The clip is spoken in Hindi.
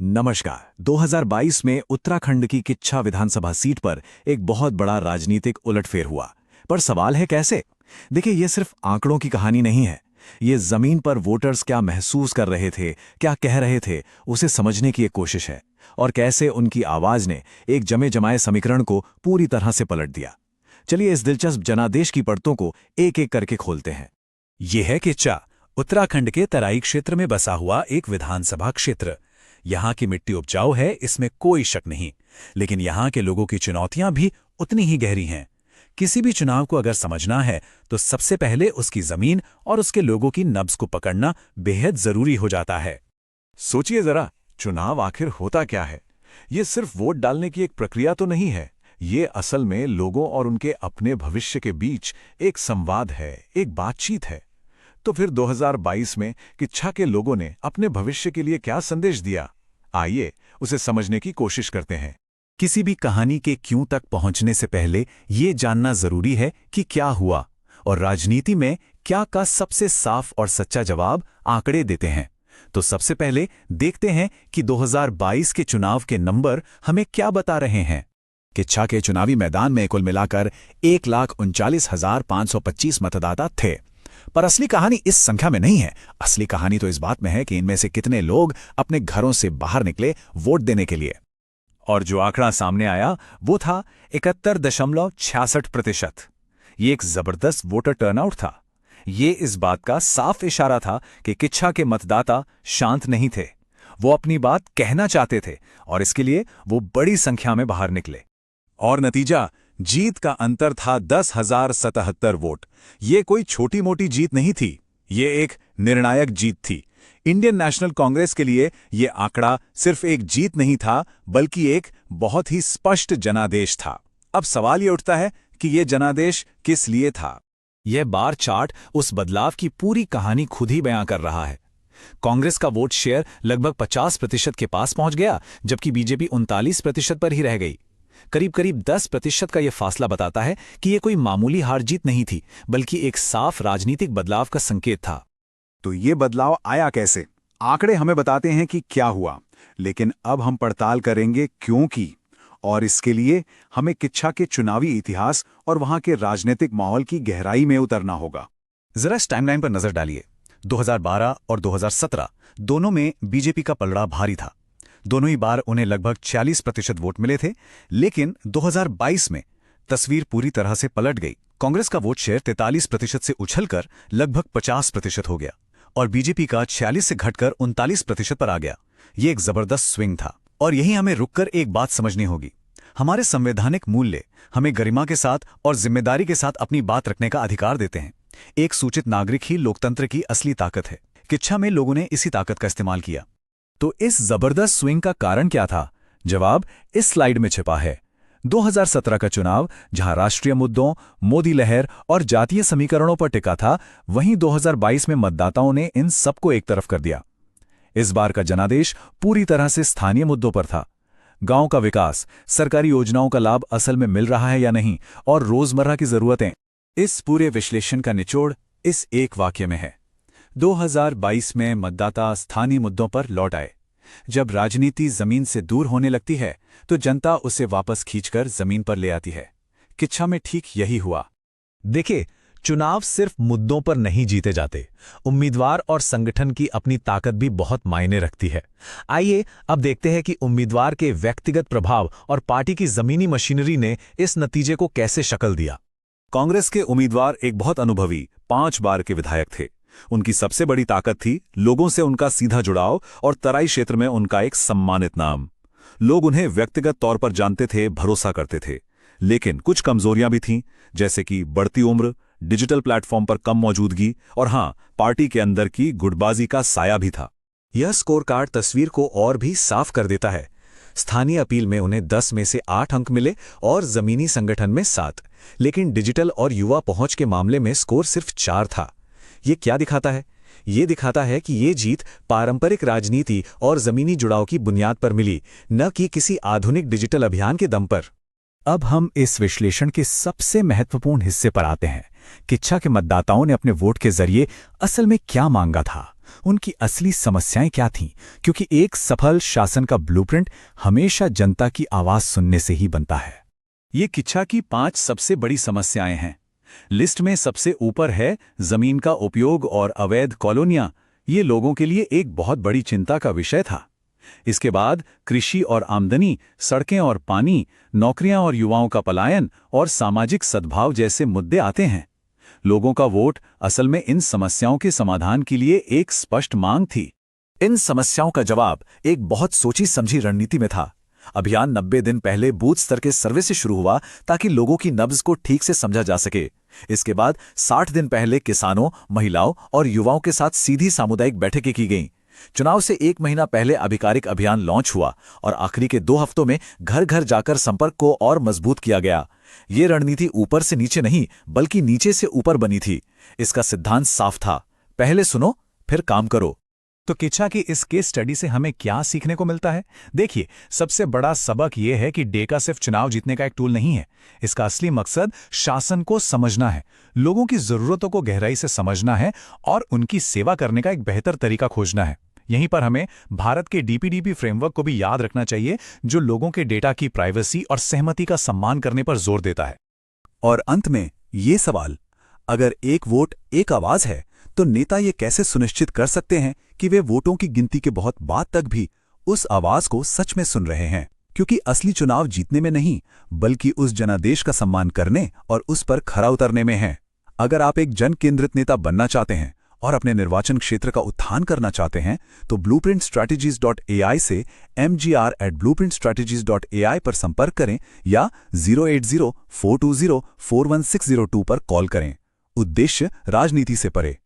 नमस्कार। 2022 में उत्तराखंड की किच्छा विधानसभा सीट पर एक बहुत बड़ा राजनीतिक उलटफेर हुआ। पर सवाल है कैसे? देखिए, ये सिर्फ आंकड़ों की कहानी नहीं है। ये जमीन पर वोटर्स क्या महसूस कर रहे थे, क्या कह रहे थे, उसे समझने की एक कोशिश है। और कैसे उनकी आवाज ने एक जमे जमाए समीकरण को पूरी तरह से पलट दिया। चलिए इस दिलचस्प जनादेश की परतों को एक एक करके खोलते हैं। ये है किच्छा, उत्तराखंड के तराई क्षेत्र में बसा हुआ एक विधानसभा क्षेत्र। यहाँ की मिट्टी उपजाऊ है, इसमें कोई शक नहीं, लेकिन यहाँ के लोगों की चुनौतियां भी उतनी ही गहरी हैं। किसी भी चुनाव को अगर समझना है तो सबसे पहले उसकी जमीन और उसके लोगों की नब्ज को पकड़ना बेहद जरूरी हो जाता है। सोचिए जरा, चुनाव आखिर होता क्या है? ये सिर्फ वोट डालने की एक प्रक्रिया तो नहीं है। ये असल में लोगों और उनके अपने भविष्य के बीच एक संवाद है, एक बातचीत है। तो फिर 2022 में किच्छा के लोगों ने अपने भविष्य के लिए क्या संदेश दिया? आइए उसे समझने की कोशिश करते हैं। किसी भी कहानी के क्यों तक पहुंचने से पहले ये जानना जरूरी है कि क्या हुआ, और राजनीति में क्या का सबसे साफ और सच्चा जवाब आंकड़े देते हैं। तो सबसे पहले देखते हैं कि 2022 के चुनाव के नंबर हमें क्या बता रहे हैं। किच्छा के चुनावी मैदान में कुल मिलाकर 1,39,525 मतदाता थे। पर असली कहानी इस संख्या में नहीं है। असली कहानी तो इस बात में है कि इनमें से कितने लोग अपने घरों से बाहर निकले वोट देने के लिए। और जो आंकड़ा सामने आया वो था 71.66%। ये एक जबरदस्त वोटर टर्नआउट था। ये इस बात का साफ इशारा था कि किच्छा के मतदाता शांत नहीं थे। वो अपनी बात कहना चाहते थे और इसके लिए वो बड़ी संख्या में बाहर निकले। और नतीजा, जीत का अंतर था 10,077 वोट। ये कोई छोटी मोटी जीत नहीं थी, ये एक निर्णायक जीत थी। इंडियन नेशनल कांग्रेस के लिए ये आंकड़ा सिर्फ एक जीत नहीं था, बल्कि एक बहुत ही स्पष्ट जनादेश था। अब सवाल ये उठता है कि ये जनादेश किस लिए था? यह बार चार्ट उस बदलाव की पूरी कहानी खुद ही बयां कर रहा है। कांग्रेस का वोट शेयर लगभग 50% के पास पहुंच गया, जबकि बीजेपी 39% पर ही रह गई। करीब करीब 10% का यह फासला बताता है कि यह कोई मामूली हार जीत नहीं थी, बल्कि एक साफ राजनीतिक बदलाव का संकेत था। तो ये बदलाव आया कैसे? आंकड़े हमें बताते हैं कि क्या हुआ, लेकिन अब हम पड़ताल करेंगे क्यों की। और इसके लिए हमें किच्छा के चुनावी इतिहास और वहां के राजनीतिक माहौल की गहराई में उतरना होगा। जरा इस टाइमलाइन पर नजर डालिए। 2012 और 2017 दोनों में बीजेपी का पलड़ा भारी था। दोनों ही बार उन्हें लगभग 40% वोट मिले थे, लेकिन 2022 में तस्वीर पूरी तरह से पलट गई। कांग्रेस का वोट शेयर 43% से उछलकर लगभग 50% हो गया और बीजेपी का 46 से घटकर 39% पर आ गया। ये एक जबरदस्त स्विंग था और यही हमें रुककर एक बात समझनी होगी। हमारे संवैधानिक मूल्य हमें गरिमा के साथ और जिम्मेदारी के साथ अपनी बात रखने का अधिकार देते हैं। एक सूचित नागरिक ही लोकतंत्र की असली ताकत है। किच्छा में लोगों ने इसी ताकत का इस्तेमाल किया। तो इस जबरदस्त स्विंग का कारण क्या था? जवाब इस स्लाइड में छिपा है। 2017 का चुनाव जहां राष्ट्रीय मुद्दों, मोदी लहर और जातीय समीकरणों पर टिका था, वहीं 2022 में मतदाताओं ने इन सबको एक तरफ कर दिया। इस बार का जनादेश पूरी तरह से स्थानीय मुद्दों पर था। गांव का विकास, सरकारी योजनाओं का लाभ असल में मिल रहा है या नहीं, और रोजमर्रा की जरूरतें। इस पूरे विश्लेषण का निचोड़ इस एक वाक्य में है। 2022 में मतदाता स्थानीय मुद्दों पर लौट आए। जब राजनीति जमीन से दूर होने लगती है तो जनता उसे वापस खींचकर जमीन पर ले आती है। किच्छा में ठीक यही हुआ। देखिए, चुनाव सिर्फ मुद्दों पर नहीं जीते जाते, उम्मीदवार और संगठन की अपनी ताकत भी बहुत मायने रखती है। आइए अब देखते हैं कि उम्मीदवार के व्यक्तिगत प्रभाव और पार्टी की जमीनी मशीनरी ने इस नतीजे को कैसे शक्ल दिया। कांग्रेस के उम्मीदवार एक बहुत अनुभवी 5 बार के विधायक थे। उनकी सबसे बड़ी ताकत थी लोगों से उनका सीधा जुड़ाव और तराई क्षेत्र में उनका एक सम्मानित नाम। लोग उन्हें व्यक्तिगत तौर पर जानते थे, भरोसा करते थे। लेकिन कुछ कमजोरियां भी थीं, जैसे कि बढ़ती उम्र, डिजिटल प्लेटफॉर्म पर कम मौजूदगी और हां, पार्टी के अंदर की गुटबाजी का साया भी था। यह स्कोर कार्ड तस्वीर को और भी साफ कर देता है। स्थानीय अपील में उन्हें 10 में से 8 अंक मिले और जमीनी संगठन में 7, लेकिन डिजिटल और युवा पहुंच के मामले में स्कोर सिर्फ 4 था। ये क्या दिखाता है? ये दिखाता है कि ये जीत पारंपरिक राजनीति और जमीनी जुड़ाव की बुनियाद पर मिली, न कि किसी आधुनिक डिजिटल अभियान के दम पर। अब हम इस विश्लेषण के सबसे महत्वपूर्ण हिस्से पर आते हैं। किच्छा के मतदाताओं ने अपने वोट के जरिए असल में क्या मांगा था। उनकी असली समस्याएं क्या थीं, क्योंकि एक सफल शासन का ब्लूप्रिंट हमेशा जनता की आवाज सुनने से ही बनता है। ये किच्छा की 5 सबसे बड़ी समस्याएं हैं। लिस्ट में सबसे ऊपर है जमीन का उपयोग और अवैध कॉलोनियां। ये लोगों के लिए एक बहुत बड़ी चिंता का विषय था। इसके बाद कृषि और आमदनी, सड़कें और पानी, नौकरियां और युवाओं का पलायन और सामाजिक सद्भाव जैसे मुद्दे आते हैं। लोगों का वोट असल में इन समस्याओं के समाधान के लिए एक स्पष्ट मांग थी। इन समस्याओं का जवाब एक बहुत सोची समझी रणनीति में था। अभियान 90 दिन पहले बूथ स्तर के सर्वे से शुरू हुआ ताकि लोगों की नब्ज को ठीक से समझा जा सके। इसके बाद 60 दिन पहले किसानों, महिलाओं और युवाओं के साथ सीधी सामुदायिक बैठकें की गईं। चुनाव से 1 महीना पहले आधिकारिक अभियान लॉन्च हुआ और आखिरी के 2 हफ्तों में घर घर जाकर संपर्क को और मजबूत किया गया। ये रणनीति ऊपर से नीचे नहीं, बल्कि नीचे से ऊपर बनी थी। इसका सिद्धांत साफ था, पहले सुनो फिर काम करो। तो किच्छा की इस केस स्टडी से हमें क्या सीखने को मिलता है? देखिए, सबसे बड़ा सबक यह है कि डेका सिर्फ चुनाव जीतने का एक टूल नहीं है। इसका असली मकसद शासन को समझना है, लोगों की जरूरतों को गहराई से समझना है और उनकी सेवा करने का एक बेहतर तरीका खोजना है। यहीं पर हमें भारत के डीपीडीपी फ्रेमवर्क को भी याद रखना चाहिए, जो लोगों के डेटा की प्राइवेसी और सहमति का सम्मान करने पर जोर देता है। और अंत में ये सवाल, अगर एक वोट एक आवाज है, तो नेता ये कैसे सुनिश्चित कर सकते हैं कि वे वोटों की गिनती के बहुत बाद तक भी उस आवाज को सच में सुन रहे हैं? क्योंकि असली चुनाव जीतने में नहीं, बल्कि उस जनादेश का सम्मान करने और उस पर खरा उतरने में है। अगर आप एक जन केंद्रित नेता बनना चाहते हैं और अपने निर्वाचन क्षेत्र का उत्थान करना चाहते हैं, तो blueprintstrategies.ai से mgr@blueprintstrategies.ai पर संपर्क करें या 080-420-41602 पर कॉल करें। उद्देश्य राजनीति से परे।